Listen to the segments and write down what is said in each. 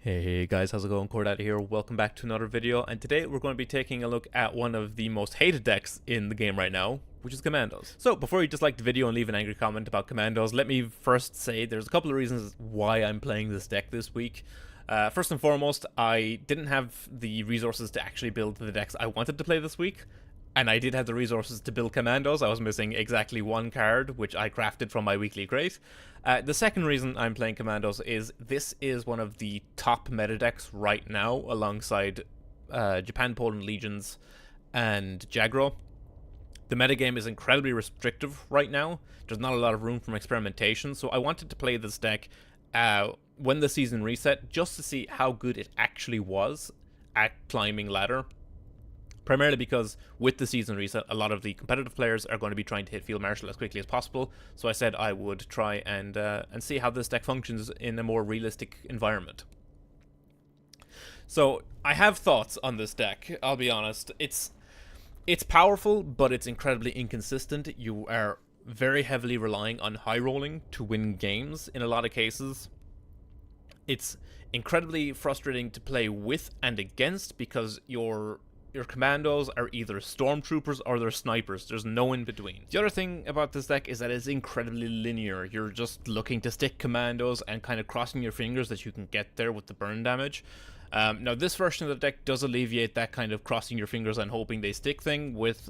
Hey guys, how's it going? CoreData here. Welcome back to another video, and today we're going to be taking a look at one of the most hated decks in the game right now, which is Commandos. So before you dislike the video and leave an angry comment about Commandos, let me first say there's a couple of reasons why I'm playing this deck this week. First and foremost, I didn't have the resources to actually build the decks I wanted to play this week, and I did have the resources to build Commandos. I was missing exactly one card, which I crafted from my weekly crate. The second reason I'm playing Commandos is this is one of the top meta decks right now, alongside Japan, Poland, Legions, and Jagro. The metagame is incredibly restrictive right now. There's not a lot of room for experimentation, so I wanted to play this deck when the season reset, just to see how good it actually was at climbing ladder. Primarily because with the season reset, a lot of the competitive players are going to be trying to hit Field Marshal as quickly as possible. So I said I would try and see how this deck functions in a more realistic environment. So I have thoughts on this deck. I'll be honest. It's powerful, but it's incredibly inconsistent. You are very heavily relying on high rolling to win games in a lot of cases. It's incredibly frustrating to play with and against because your commandos are either stormtroopers or they're snipers. There's no in between. The other thing about this deck is that it's incredibly linear. You're just looking to stick commandos and kind of crossing your fingers that you can get there with the burn damage. Now this version of the deck does alleviate that kind of crossing your fingers and hoping they stick thing with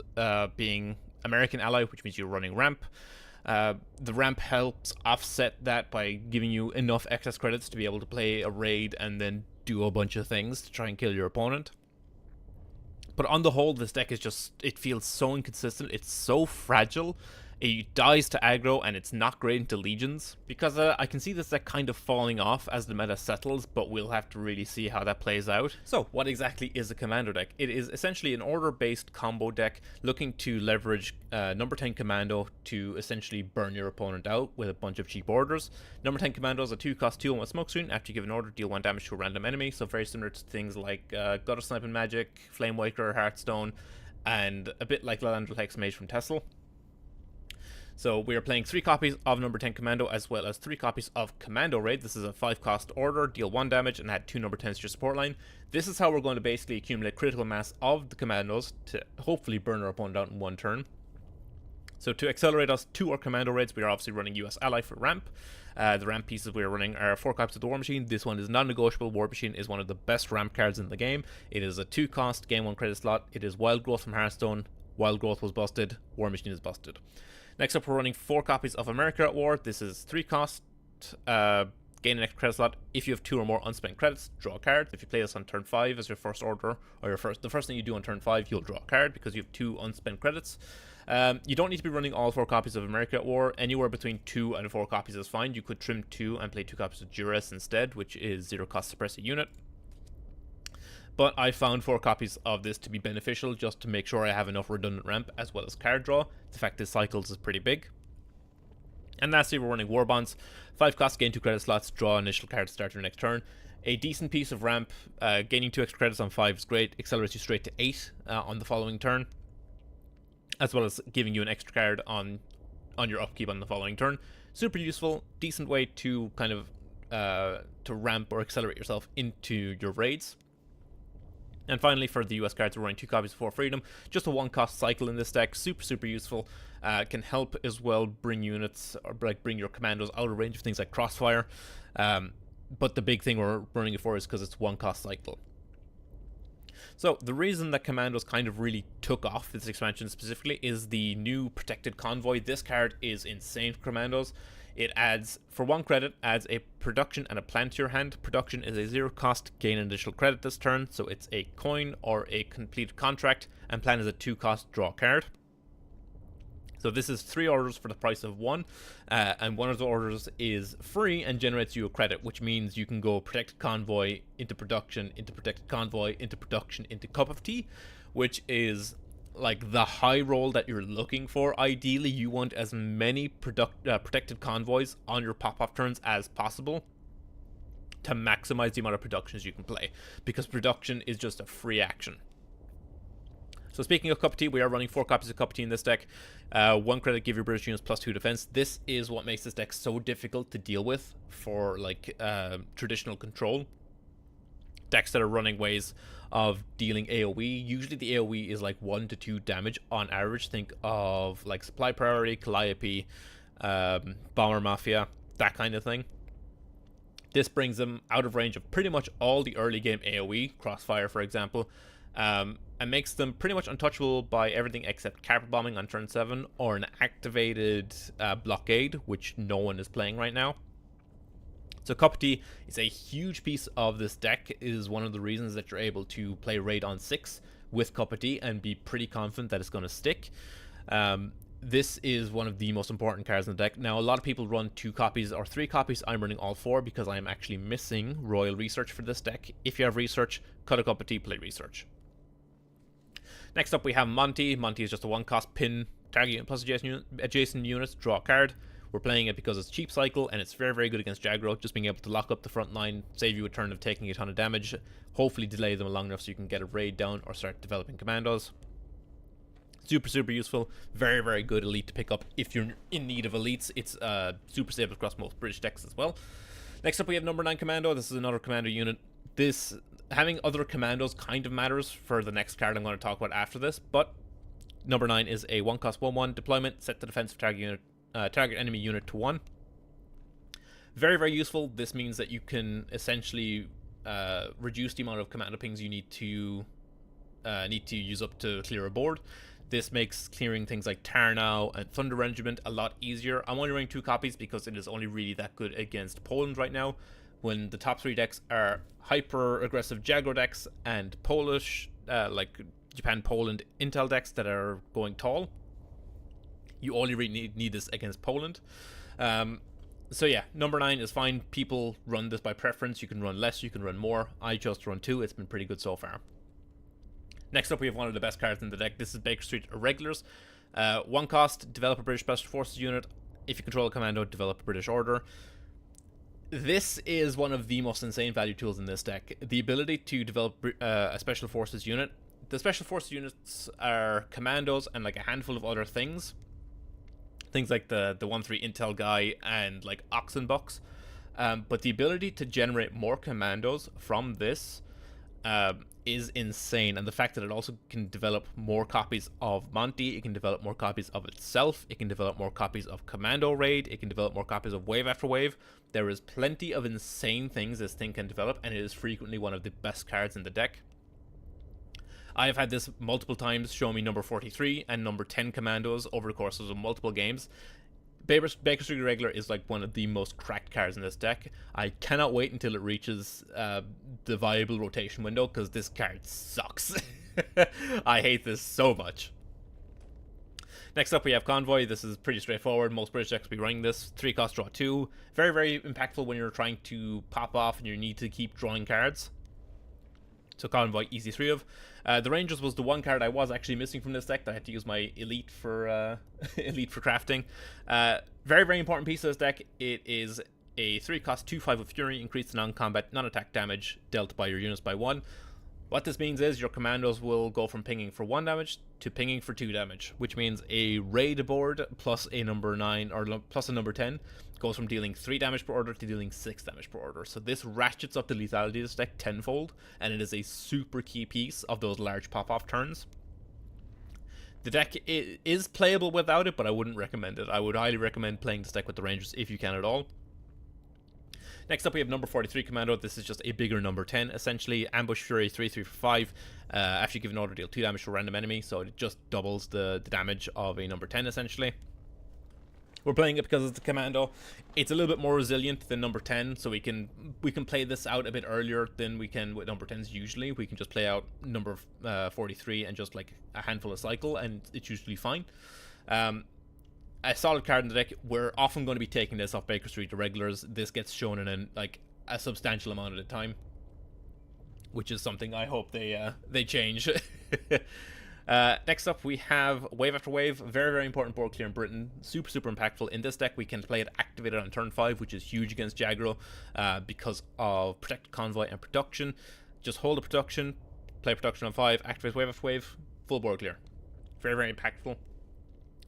being American ally, which means you're running ramp. The ramp helps offset that by giving you enough excess credits to be able to play a raid and then do a bunch of things to try and kill your opponent. But on the whole, this deck is just, it feels so inconsistent, it's so fragile, it dies to aggro, and it's not great into legions. Because I can see this deck kind of falling off as the meta settles, but we'll have to really see how that plays out. So, what exactly is a Commando deck? It is essentially an order-based combo deck looking to leverage number 10 Commando to essentially burn your opponent out with a bunch of cheap orders. Number 10 Commando is a 2-cost 2 on 1 smokescreen. After you give an order, deal 1 damage to a random enemy. So very similar to things like Gutter Sniping Magic, Flame Waker, Hearthstone, and a bit like Lalandral Hexmage from Tessel. So we are playing 3 copies of number 10 Commando as well as 3 copies of Commando Raid. This is a 5-cost order, deal 1 damage, and add 2 number 10s to your support line. This is how we're going to basically accumulate critical mass of the Commandos to hopefully burn our opponent out in 1 turn. So to accelerate us to our Commando Raids, we are obviously running US Ally for ramp. The ramp pieces we are running are 4 copies of the War Machine. This one is non-negotiable. War Machine is one of the best ramp cards in the game. It is a 2-cost, gain 1 credit slot. It is Wild Growth from Hearthstone. Wild Growth was busted. War Machine is busted. Next up, we're running 4 copies of America at War. This is 3 cost, gain an extra credit slot. If you have 2 or more unspent credits, draw a card. If you play this on turn 5 as your first order, or the first thing you do on turn 5, you'll draw a card because you have 2 unspent credits. You don't need to be running all 4 copies of America at War. Anywhere between 2 and 4 copies is fine. You could trim 2 and play 2 copies of Duress instead, which is 0 cost suppress a unit. But I found 4 copies of this to be beneficial just to make sure I have enough redundant ramp as well as card draw. The fact this cycles is pretty big. And lastly, we're running War Bonds. 5 costs, gain 2 credit slots, draw initial card to start your next turn. A decent piece of ramp. Gaining 2 extra credits on 5 is great. Accelerates you straight to 8 on the following turn, as well as giving you an extra card on your upkeep on the following turn. Super useful, decent way to kind of to ramp or accelerate yourself into your raids. And finally, for the US cards, we're running 2 copies of For Freedom. Just a 1-cost cycle in this deck. Super useful. Can help as well bring units, or like bring your commandos out of range of things like Crossfire. But the big thing we're running it for is because it's 1-cost cycle. So the reason that Commandos kind of really took off this expansion specifically is the new Protected Convoy. This card is insane for Commandos. It adds, for 1 credit, adds a production and a plan to your hand. Production is a 0-cost, gain an additional credit this turn, so it's a coin or a completed contract, and plan is a 2-cost, draw card. So this is 3 orders for the price of 1, and one of the orders is free and generates you a credit, which means you can go Protected Convoy into production, into Protected Convoy, into production, into Cup of Tea, which is like the high roll that you're looking for. Ideally, you want as many protected convoys on your pop-off turns as possible to maximize the amount of productions you can play, because production is just a free action. So speaking of Cup of Tea, we are running 4 copies of Cup of Tea in this deck. 1 credit, give your British units +2 defense. This is what makes this deck so difficult to deal with for like traditional control. decks that are running ways of dealing AoE. Usually the AoE is like 1 to 2 damage on average. Think of like Supply Priority, Calliope, Bomber Mafia, that kind of thing. This brings them out of range of pretty much all the early game AoE, Crossfire for example, and makes them pretty much untouchable by everything except Carpet Bombing on turn 7 or an activated Blockade, which no one is playing right now. So Cup of Tea is a huge piece of this deck. It is one of the reasons that you're able to play Raid on 6 with Cup of Tea and be pretty confident that it's going to stick. This is one of the most important cards in the deck. Now, a lot of people run 2 copies or 3 copies. I'm running all 4 because I'm actually missing Royal Research for this deck. If you have Research, cut a Cup of Tea, play Research. Next up, we have Monty. Monty is just a 1-cost pin, target unit plus adjacent units, draw a card. We're playing it because it's cheap cycle and it's very, very good against Jaggro. Just being able to lock up the front line, save you a turn of taking a ton of damage, hopefully delay them long enough so you can get a raid down or start developing Commandos. Super, super useful. Very, very good elite to pick up if you're in need of elites. It's super stable across most British decks as well. Next up, we have number 9 Commando. This is another Commando unit. This, having other Commandos kind of matters for the next card I'm going to talk about after this, but number 9 is a 1-cost 1/1 deployment, set the defensive target unit. Target enemy unit to 1. Very, very useful. This means that you can essentially reduce the amount of commando pings you need to use up to clear a board. This makes clearing things like Tarnow and Thunder Regiment a lot easier. I'm only running 2 copies because it is only really that good against Poland right now, when the top 3 decks are hyper aggressive Jaggro decks and Polish, like Japan, Poland Intel decks that are going tall. You only really need this against Poland. So yeah, number 9 is fine. People run this by preference. You can run less, you can run more. I chose to run 2. It's been pretty good so far. Next up, we have one of the best cards in the deck. This is Baker Street Irregulars. 1 cost, develop a British Special Forces unit. If you control a commando, develop a British Order. This is one of the most insane value tools in this deck. The ability to develop a Special Forces unit. The Special Forces units are commandos and like a handful of other things. Things like the 1-3 Intel guy and like Oxenbucks. But the ability to generate more commandos from this is insane. And the fact that it also can develop more copies of Monty, it can develop more copies of itself, it can develop more copies of Commando Raid, it can develop more copies of Wave After Wave. There is plenty of insane things this thing can develop, and it is frequently one of the best cards in the deck. I have had this multiple times show me number 43 and number 10 Commandos over the course of multiple games. Baker Street Irregular is like one of the most cracked cards in this deck. I cannot wait until it reaches the viable rotation window, because this card sucks. I hate this so much. Next up, we have Convoy. This is pretty straightforward. Most British decks will be running this. 3 cost, draw 2. Very, very impactful when you're trying to pop off and you need to keep drawing cards. So Convoy, easy 3 of. The Rangers was the one card I was actually missing from this deck that I had to use my Elite for Elite for crafting. Very, very important piece of this deck. It is a 3 cost 2/5 with Fury, increase the non-combat, non-attack damage dealt by your units by 1. What this means is your commandos will go from pinging for 1 damage to pinging for 2 damage, which means a raid board plus a number 9 or plus a number 10 goes from dealing 3 damage per order to dealing 6 damage per order. So this ratchets up the lethality of this deck tenfold, and it is a super key piece of those large pop-off turns. The deck is playable without it, but I wouldn't recommend it. I would highly recommend playing this deck with the Rangers if you can at all. Next up, we have number 43 Commando. This is just a bigger number 10, essentially. Ambush Fury 3/3 for 5. After you give an order, deal 2 damage to a random enemy, so it just doubles the damage of a number 10, essentially. We're playing it because it's a Commando. It's a little bit more resilient than number 10, so we can play this out a bit earlier than we can with number 10s usually. We can just play out number 43 and just like a handful of cycle, and it's usually fine. A solid card in the deck. We're often going to be taking this off Baker Street Irregulars. This gets shown in like a substantial amount of the time, which is something I hope they change. Next up, we have Wave After Wave. Very, very important board clear in Britain. Super, super impactful. In this deck, we can play it activated on turn 5, which is huge against Jaggro because of Protect Convoy and Production. Just hold the Production, play Production on 5, activate Wave After Wave, full board clear. Very, very impactful.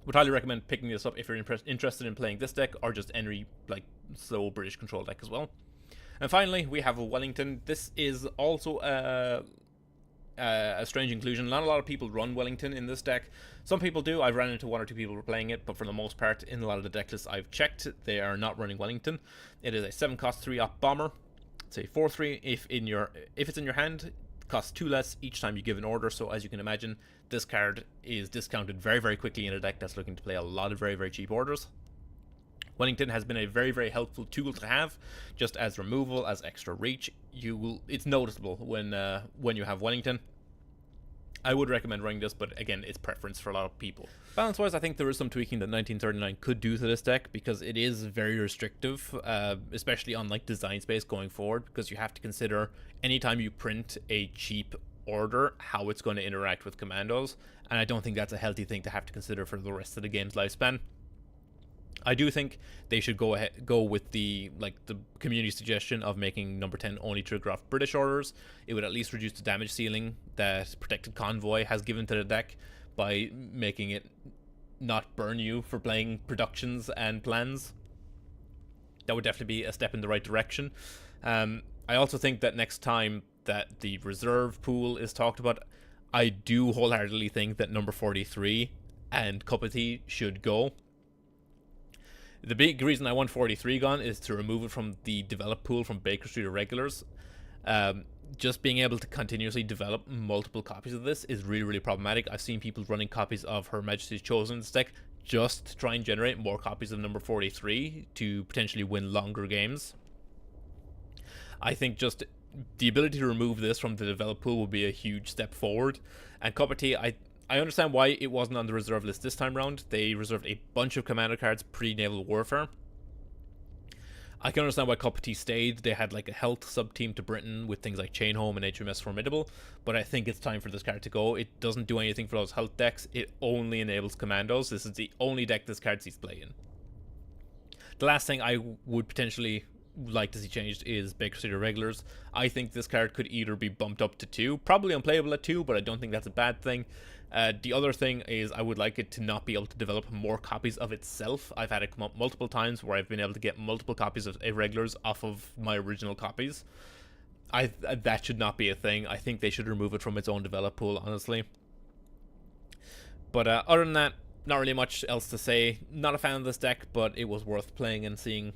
Would highly recommend picking this up if you're interested in playing this deck or just any like slow British control deck as well. And finally, we have a Wellington. This is also a strange inclusion. Not a lot of people run Wellington in this deck. Some people do. I've ran into 1 or 2 people playing it, but for the most part, in a lot of the deck lists I've checked, they are not running Wellington. It is a 7-cost 3-op bomber. It's a 4/3. If it's in your hand, it costs 2 less each time you give an order. So as you can imagine, this card is discounted very, very quickly in a deck that's looking to play a lot of very, very cheap orders. Wellington has been a very, very helpful tool to have, just as removal, as extra reach. It's noticeable when you have Wellington. I would recommend running this, but again, it's preference for a lot of people. Balance-wise, I think there is some tweaking that 1939 could do to this deck, because it is very restrictive, especially on like design space going forward, because you have to consider anytime you print a cheap order, how it's going to interact with Commandos, and I don't think that's a healthy thing to have to consider for the rest of the game's lifespan. I do think they should go with the community suggestion of making number 10 only trigger off British orders. It would at least reduce the damage ceiling that Protected Convoy has given to the deck by making it not burn you for playing productions and plans. That would definitely be a step in the right direction. I also think that next time that the reserve pool is talked about, I do wholeheartedly think that number 43 and Cup of Tea should go. The big reason I want 43 gone is to remove it from the develop pool from Baker Street Irregulars. Just being able to continuously develop multiple copies of this is really, really problematic. I've seen people running copies of Her Majesty's Chosen in this deck just to try and generate more copies of number 43 to potentially win longer games. I think just the ability to remove this from the develop pool will be a huge step forward. And Cup of Tea, I understand why it wasn't on the reserve list this time round. They reserved a bunch of Commander cards pre-Naval Warfare. I can understand why Cup of Tea stayed. They had like a health sub-team to Britain with things like Chainhome and HMS Formidable, but I think it's time for this card to go. It doesn't do anything for those health decks. It only enables Commandos. This is the only deck this card sees play in. The last thing I would potentially like to see changed is Baker Street Irregulars. I think this card could either be bumped up to 2, probably unplayable at 2, but I don't think that's a bad thing. The other thing is I would like it to not be able to develop more copies of itself. I've had it come up multiple times where I've been able to get multiple copies of Irregulars off of my original copies. That should not be a thing. I think they should remove it from its own develop pool, honestly. But other than that, not really much else to say. Not a fan of this deck, but it was worth playing and seeing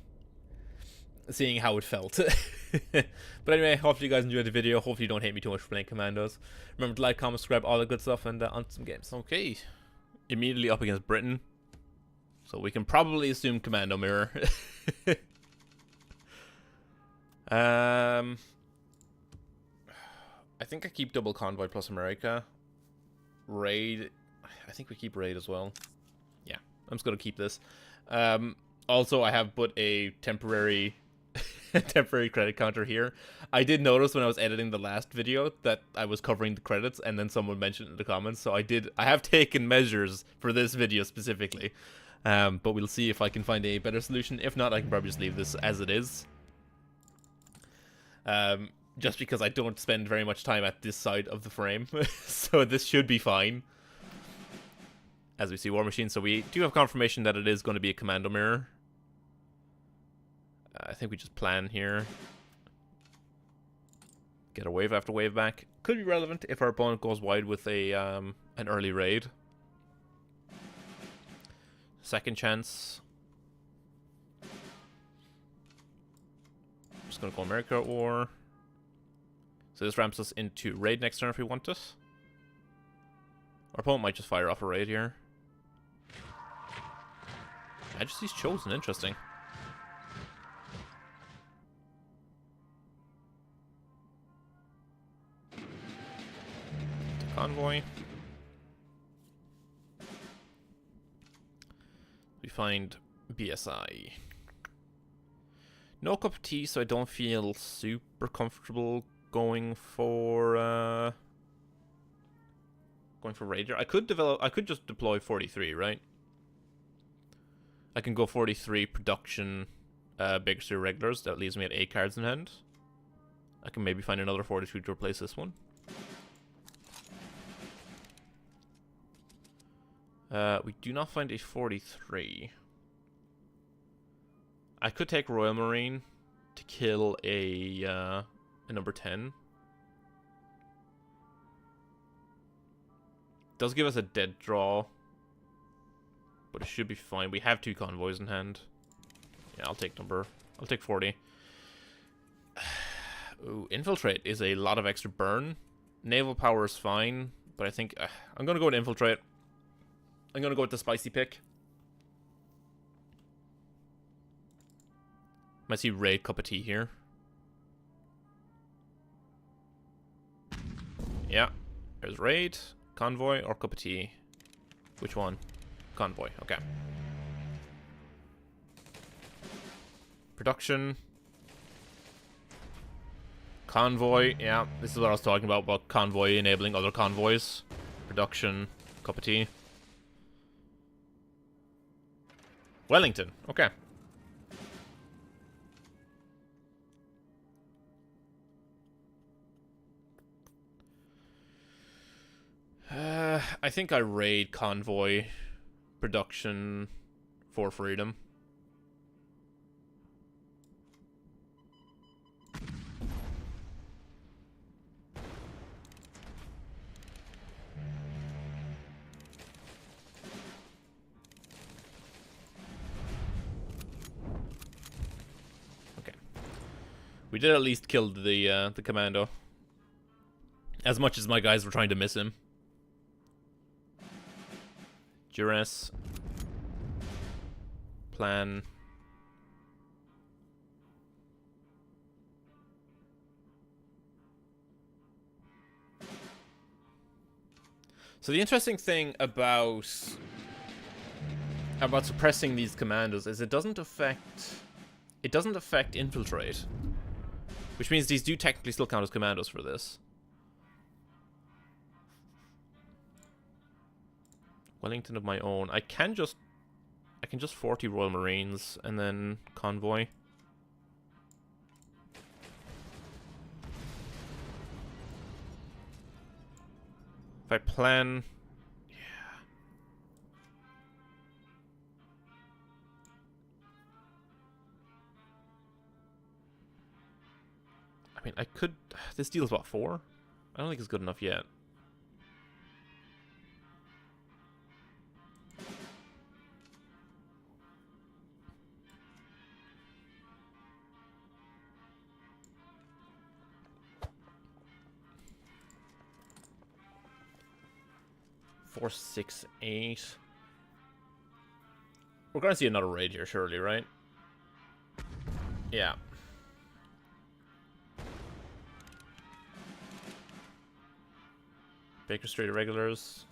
how it felt. But anyway, hopefully you guys enjoyed the video. Hopefully you don't hate me too much for playing Commandos. Remember to like, comment, subscribe, all the good stuff, and on to some games. Okay, immediately up against Britain, so we can probably assume Commando Mirror. I think I keep double Convoy plus America. Raid, I think we keep Raid as well. Yeah, I'm just gonna keep this. Also, I have put a temporary credit counter here. I did notice when I was editing the last video that I was covering the credits, and then someone mentioned it in the comments, so I have taken measures for this video specifically. But we'll see if I can find a better solution. If not, I can probably just leave this as it is. Just because I don't spend very much time at this side of the frame. So this should be fine. As we see War Machine, so we do have confirmation that it is going to be a Commando Mirror. I think we just plan here. Get a wave after wave back. Could be relevant if our opponent goes wide with a an early raid. Second chance. Just gonna go America or. So this ramps us into raid next turn if we want it. Our opponent might just fire off a raid here. Majesty's Chosen, interesting. Convoy. We find BSI. No Cup of Tea, so I don't feel super comfortable going for Raider. I could just deploy 43, right? I can go 43 production Baker Street Regulars. That leaves me at 8 cards in hand. I can maybe find another 42 to replace this one. We do not find a 43. I could take Royal Marine. to kill a number 10. Does give us a dead draw, but it should be fine. We have 2 convoys in hand. Yeah, I'll take 40. Ooh, infiltrate is a lot of extra burn. Naval power is fine, but I think I'm gonna go with infiltrate. I'm gonna go with the spicy pick. Might see raid cup of tea here. Yeah, there's raid, convoy, or cup of tea. Which one? Convoy. Okay. Production. Convoy, yeah, this is what I was talking about convoy enabling other convoys. Production, cup of tea. Wellington, okay. I think I raid convoy production for freedom. We did at least kill the commando. As much as my guys were trying to miss him. Duress. Plan. So the interesting thing about suppressing these commandos is it doesn't affect infiltrate. Which means these do technically still count as commandos for this. Wellington of my own. I can just 40 Royal Marines and then convoy. If I plan, yeah. I mean, I could. This deal is what, 4? I don't think it's good enough yet. Four, 6, 8. We're gonna see another raid here, surely, right? Yeah. Baker Street Irregulars.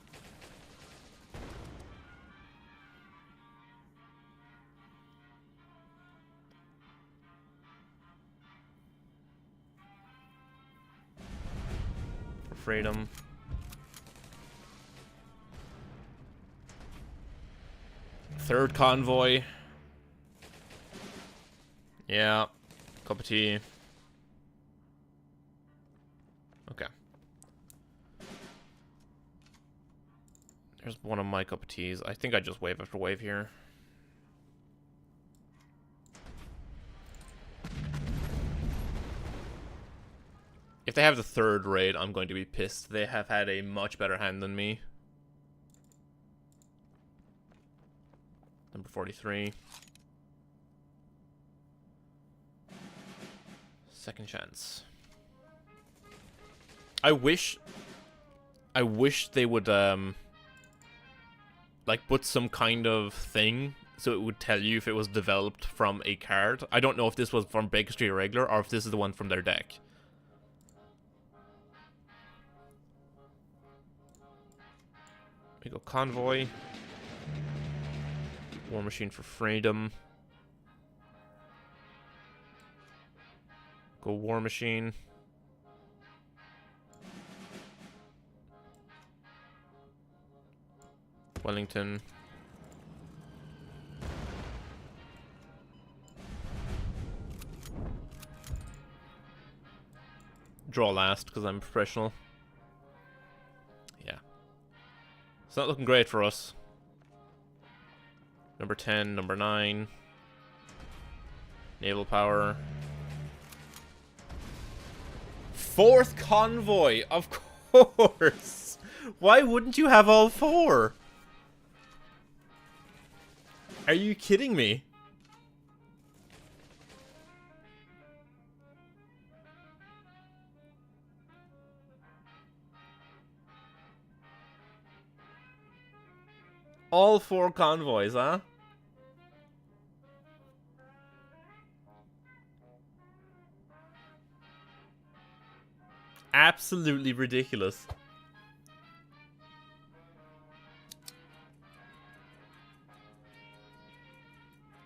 For freedom. Third convoy. Yeah. Cup of tea. Okay. There's one of my cup of teas. I think I just wave after wave here. If they have the third raid, I'm going to be pissed. They have had a much better hand than me. Number 43. Second chance. I wish they would like put some kind of thing so it would tell you if it was developed from a card. I don't know if this was from Baker Street Irregular or if this is the one from their deck. We go convoy. War Machine for freedom. Go War Machine. Wellington. Draw last because I'm professional. Yeah. It's not looking great for us. Number 10, number 9. Naval power. 4th convoy, of course. Why wouldn't you have all 4? Are you kidding me? All 4 convoys, huh? Absolutely ridiculous.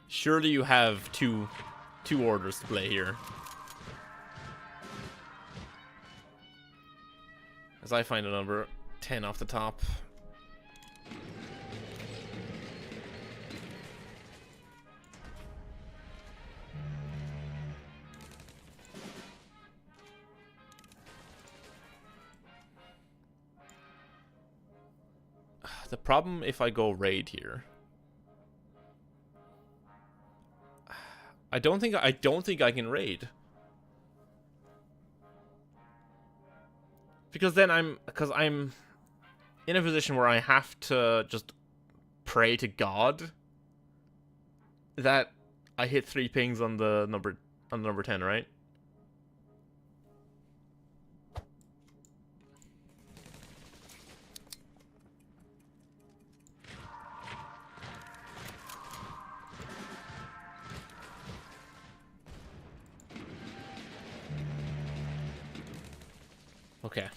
Surely you have two orders to play here. As I find a number 10 off the top. The problem if I go raid here, I don't think I can raid. Because then I'm in a position where I have to just pray to God that I hit 3 pings on the number 10, right? Okay.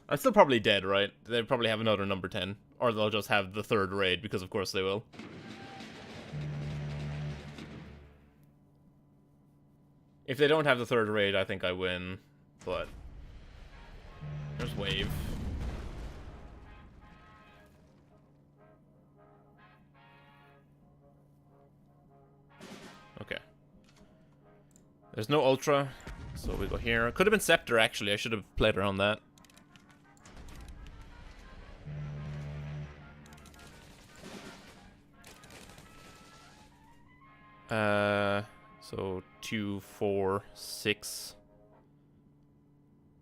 I'm still probably dead, right? They probably have another number 10. Or they'll just have the 3rd raid, because of course they will. If they don't have the 3rd raid, I think I win. But there's wave. Okay. There's no ultra. So we go here. Could have been Scepter, actually. I should have played around that. So 2, 4, 6.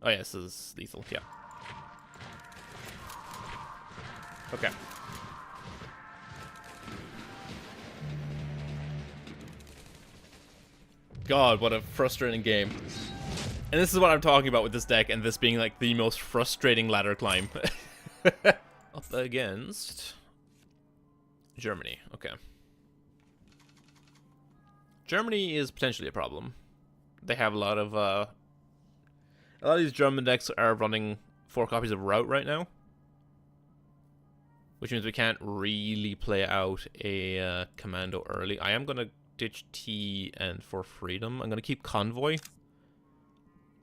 Oh yeah, this is lethal, yeah. Okay. God, what a frustrating game. And this is what I'm talking about with this deck, and this being like the most frustrating ladder climb. Up against Germany, okay. Germany is potentially a problem. They have a lot of these German decks are running 4 copies of Route right now. Which means we can't really play out a Commando early. I am going to ditch T and for freedom. I'm going to keep Convoy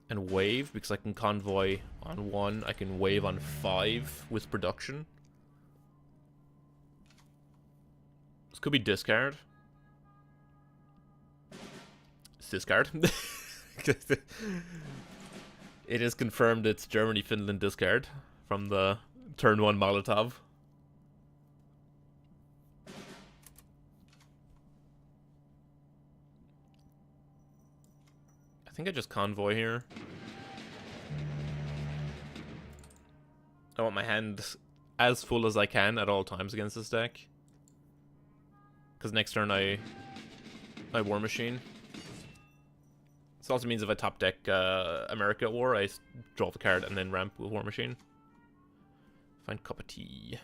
and Wave, because I can Convoy on 1. I can Wave on 5 with production. This could be discard. It's discard. It is confirmed it's Germany-Finland discard from the turn 1 Molotov. I think I just Convoy here. I want my hand as full as I can at all times against this deck. Because next turn I War Machine. This also means if I top deck America at War, I draw the card and then ramp with War Machine. Find cup of tea.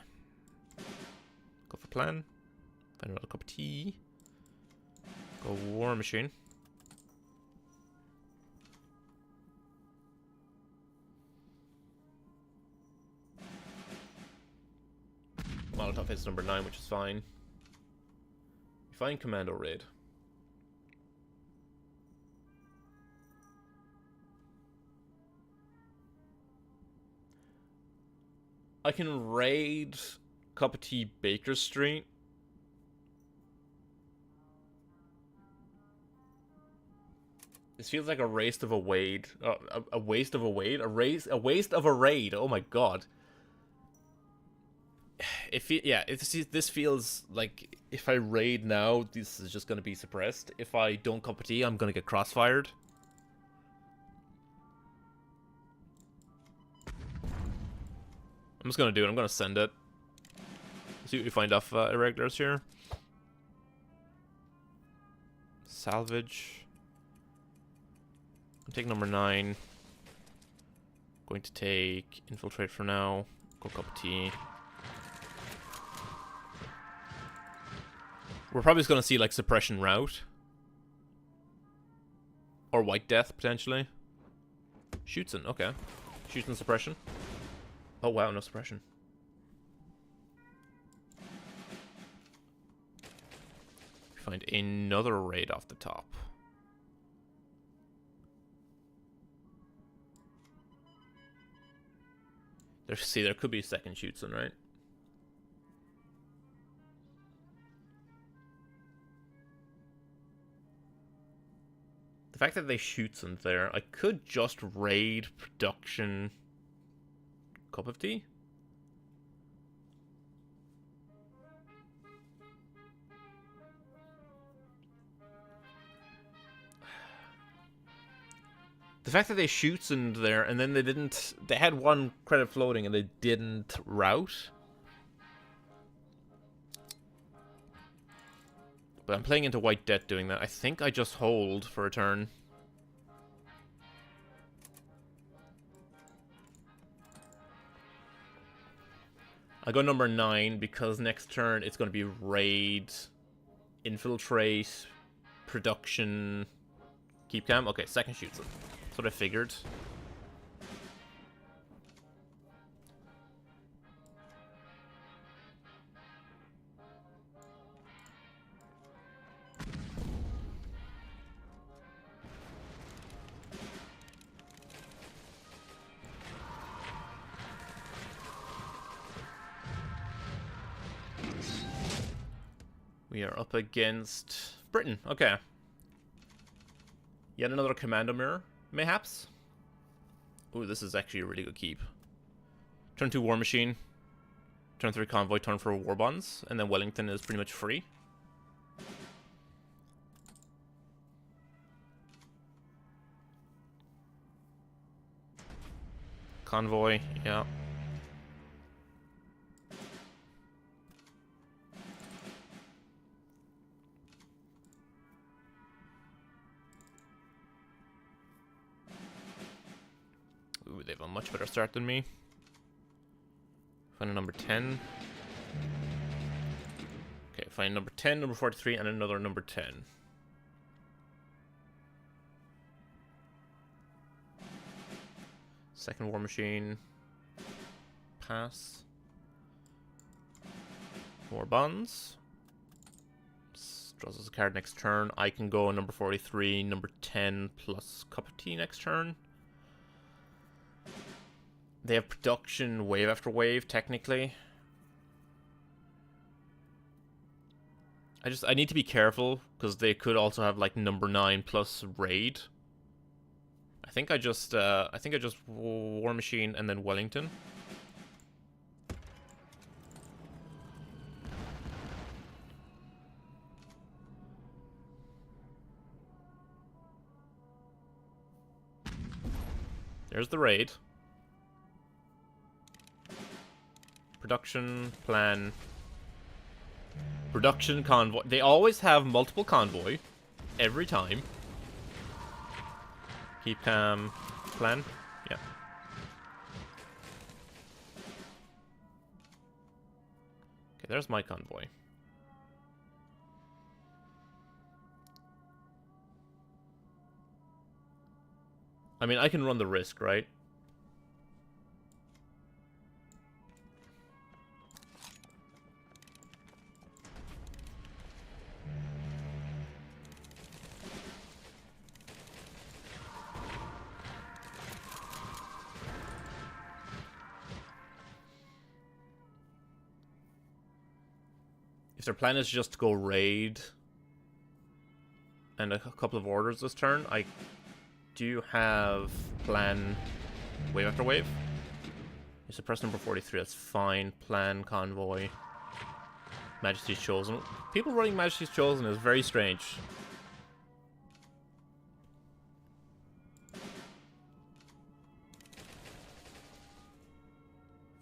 Go for plan. Find another cup of tea. Go War Machine. Molotov hits number 9, which is fine. We find Commando raid. I can raid Cup of Tea Baker Street. This feels like a waste of a wade. A waste of a wade? A waste of a raid. Oh my god. This feels like if I raid now, this is just going to be suppressed. If I don't Cup of Tea, I'm going to get crossfired. I'm just gonna do it. I'm gonna send it. See what we find off irregulars here. Salvage. I'll take number 9. Going to take infiltrate for now. Go cup of tea. We're probably just gonna see like suppression route. Or white death potentially. Shoots in, okay. Shoots in suppression. Oh wow, no suppression. Find another raid off the top. There could be a second Shoots in, right? The fact that they Shoots in there, I could just raid production cup of tea. The fact that they Shoots in there and then they had one credit floating and they didn't route. But I'm playing into white debt doing that. I think I just hold for a turn. I go number 9 because next turn it's going to be raid, infiltrate, production, keep calm. Okay, second Shoots in. That's what I figured. We are up against Britain. Okay. Yet another commando mirror, mayhaps? Ooh, this is actually a really good keep. Turn 2 War Machine. Turn 3 Convoy, turn 4 War Bonds. And then Wellington is pretty much free. Convoy, yeah. Ooh, they have a much better start than me. Find a number 10. Okay, find number 10, number 43, and another number 10. Second War Machine. Pass. More bonds. Draws us a card next turn. I can go number 43, number 10, plus cup of tea next turn. They have production wave after wave, technically. I need to be careful, because they could also have, like, number 9 plus raid. I think I just War Machine and then Wellington. There's the raid. Production, plan. Production, convoy. They always have multiple convoy. Every time. Keep calm. Plan. Yeah. Okay, there's my convoy. I mean, I can run the risk, right? If their plan is just to go raid and a couple of orders this turn, I do have plan wave after wave. You suppress number 43, that's fine. Plan, convoy, Majesty's Chosen. People running Majesty's Chosen is very strange.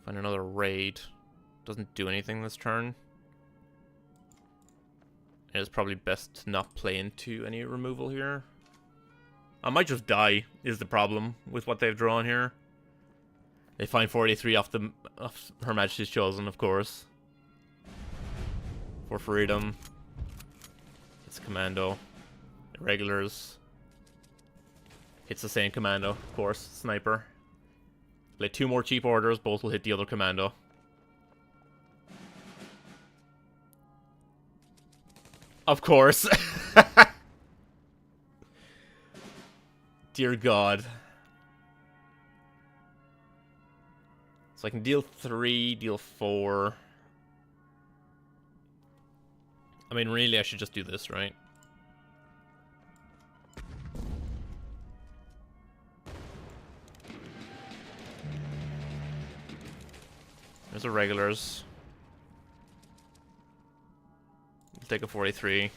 Find another raid. Doesn't do anything this turn. It's probably best to not play into any removal here. I might just die, is the problem with what they've drawn here. They find 43 off Her Majesty's Chosen, of course. For freedom. It's Commando. Irregulars. Hits the same Commando, of course. Sniper. Play 2 more cheap orders, both will hit the other Commando. Of course. Dear God. So I can deal 3, deal 4. I mean, really, I should just do this, right? There's the regulars. We'll take a 43.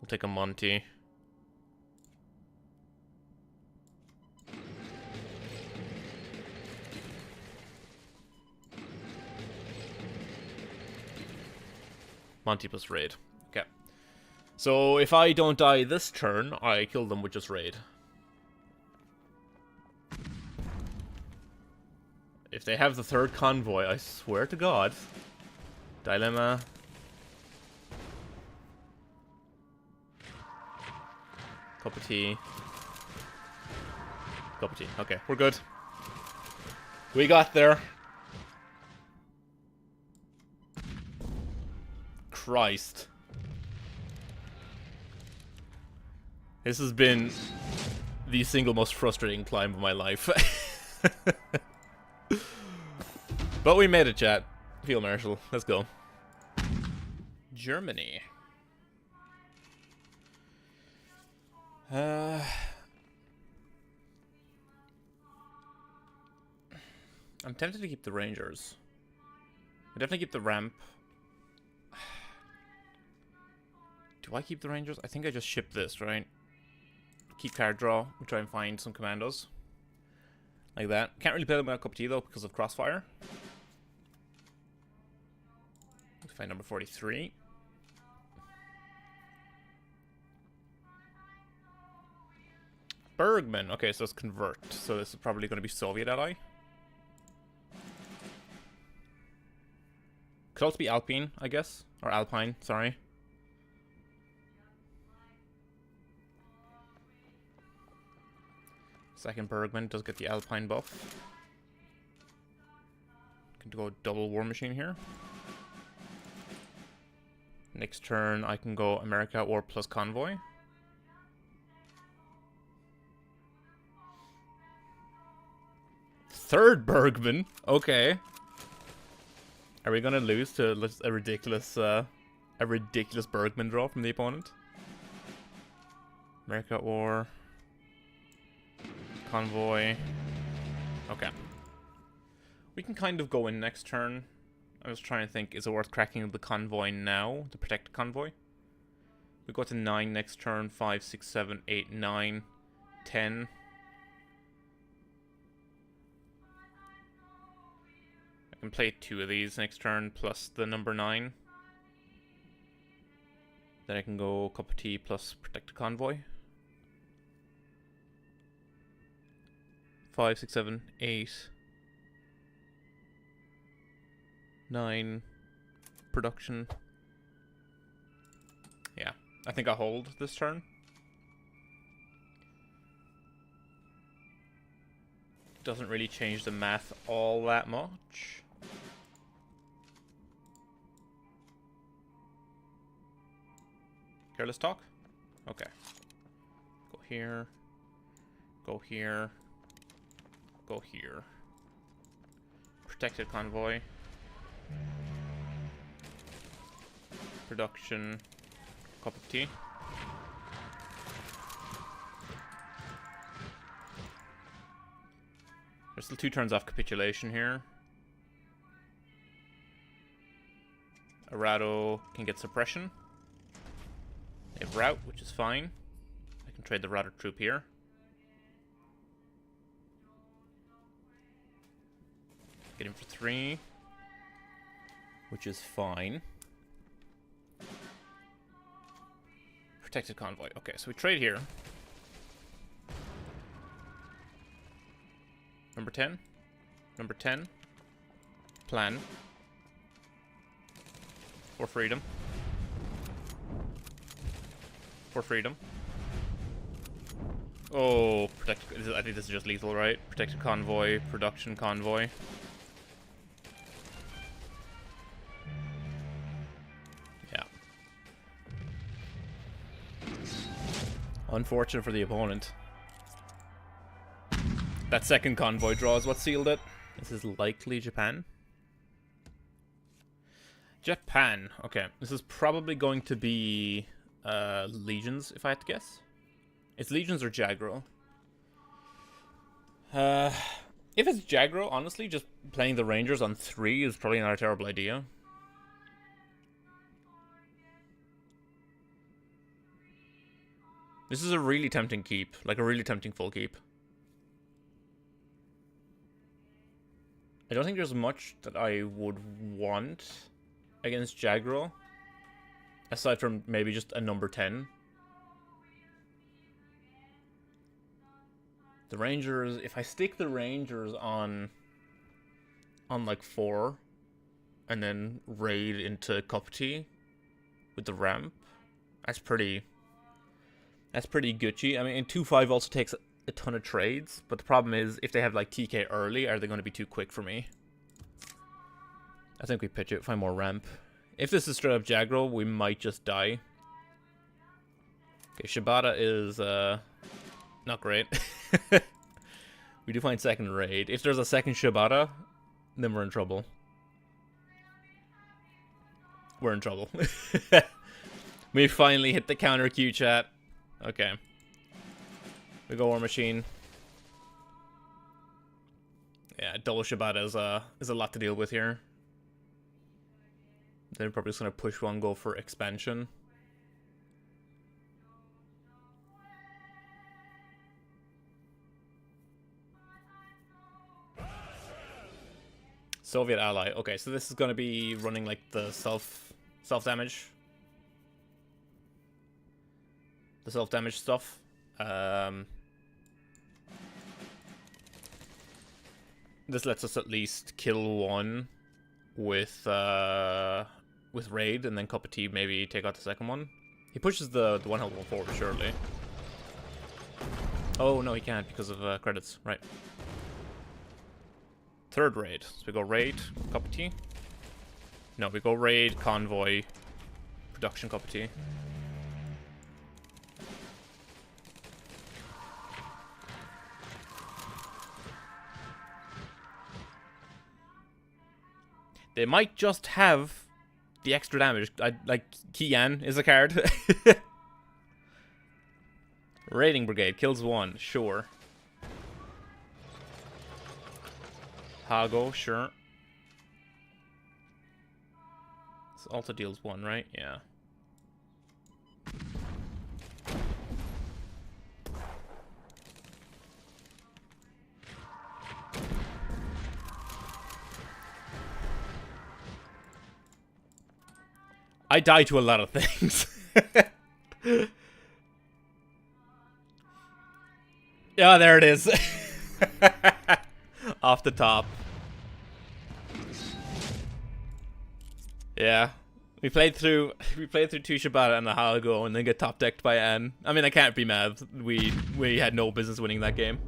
We'll take a Monty. Monty plus raid. Okay. So if I don't die this turn, I kill them with just raid. If they have the 3rd convoy, I swear to God. Dilemma. Cup of tea. Cup of tea. Okay, we're good. We got there. Christ. This has been the single most frustrating climb of my life. But we made it, chat. Field Marshal. Let's go. Germany. I'm tempted to keep the Rangers. I definitely keep the ramp. Do I keep the Rangers? I think I just ship this, right? Keep card draw. We'll try and find some Commandos. Like that. Can't really play them with a cup of tea, though, because of Crossfire. Let's find number 43. Bergman. Okay, so it's convert. So this is probably going to be Soviet ally. Could also be Alpine, I guess. Or Alpine, sorry. Second Bergman does get the Alpine buff. Can go double War Machine here. Next turn I can go America War plus Convoy. Third Bergman? Okay. Are we gonna lose to a ridiculous Bergman draw from the opponent? America at War. Convoy. Okay. We can kind of go in next turn. I was trying to think, is it worth cracking the Convoy now to protect the Convoy? We go to 9 next turn, 5, 6, 7, 8, 9, 10. I can play 2 of these next turn plus the number 9. Then I can go cup of tea plus protect the Convoy. 5, 6, 7, 8, 9, production. Yeah, I think I hold this turn. Doesn't really change the math all that much. Careless talk? Okay. Go here. Go here. Go here. Protected convoy. Production. Cup of tea. There's still 2 turns off capitulation here. Arado can get suppression. They have rout, which is fine. I can trade the router troop here. Get him for 3. Which is fine. Protected convoy. Okay, so we trade here. Number 10. Number 10. Plan. For freedom. For freedom. Oh, I think this is just lethal, right? Protected convoy, production convoy. Yeah. Unfortunate for the opponent. That second convoy draw is what sealed it. This is likely Japan. Japan. Okay, this is probably going to be Legions, if I had to guess. It's Legions or Jagro. If it's Jagro, honestly, just playing the Rangers on 3 is probably not a terrible idea. This is a really tempting keep, like a really tempting full keep. I don't think there's much that I would want against Jagro, aside from maybe just a number 10. The Rangers, if I stick the Rangers on like 4, and then raid into Cup of Tea with the ramp, that's pretty Gucci. I mean, 2-5 also takes a ton of trades, but the problem is if they have like TK early, are they going to be too quick for me? I think we pitch it, find more ramp. If this is straight up Jagro, we might just die. Okay, Shibata is not great. We do find second raid. If there's a second Shibata, then we're in trouble. We're in trouble. We finally hit the counter Q chat. Okay. We go War Machine. Yeah, double Shibata is a lot to deal with here. They're probably just gonna push one, go for expansion. Soviet ally. Okay, so this is gonna be running like the self damage. The self damage stuff. This lets us at least kill one with raid, and then Cup of Tea maybe take out the second one. He pushes the one health one forward, surely. Oh no, he can't because of credits. Right. Third raid. So we go raid, Cup of Tea. No, we go raid, convoy, production, Cup of Tea. They might just have the extra damage. Like, Kian is a card. Raiding Brigade kills one, sure. Hago, sure. This also deals 1, right? Yeah. I die to a lot of things. Yeah, there it is. Off the top. Yeah. We played through 2 Shibata and a Halago and then get top decked by Anne. I mean, I can't be mad. We had no business winning that game.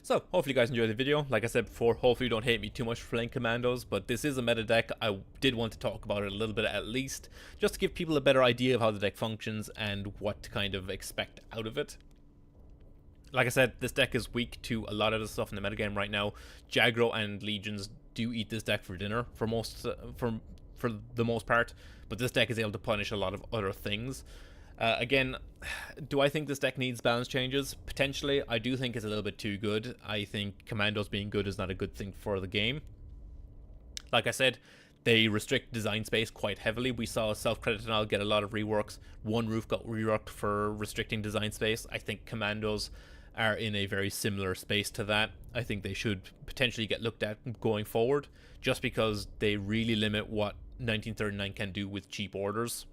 So, hopefully you guys enjoyed the video. Like I said before, hopefully you don't hate me too much for playing Commandos, but this is a meta deck. I did want to talk about it a little bit at least, just to give people a better idea of how the deck functions and what to kind of expect out of it. Like I said, this deck is weak to a lot of the stuff in the metagame right now. Jagro and Legions do eat this deck for dinner for the most part, but this deck is able to punish a lot of other things. Again, do I think this deck needs balance changes? Potentially. I do think it's a little bit too good. I think Commandos being good is not a good thing for the game. Like I said, they restrict design space quite heavily. We saw Self-Credit and I'll get a lot of reworks. One roof got reworked for restricting design space. I think Commandos are in a very similar space to that. I think they should potentially get looked at going forward, just because they really limit what 1939 can do with cheap orders.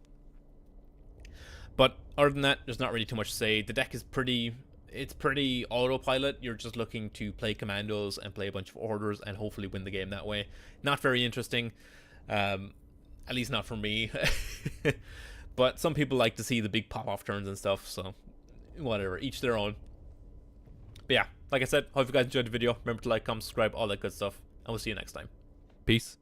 But other than that, there's not really too much to say. The deck is pretty autopilot. You're just looking to play Commandos and play a bunch of orders and hopefully win the game that way. Not very interesting, at least not for me. But some people like to see the big pop-off turns and stuff, so whatever, each their own. But yeah, like I said, hope you guys enjoyed the video. Remember to like, comment, subscribe, all that good stuff, and we'll see you next time. Peace.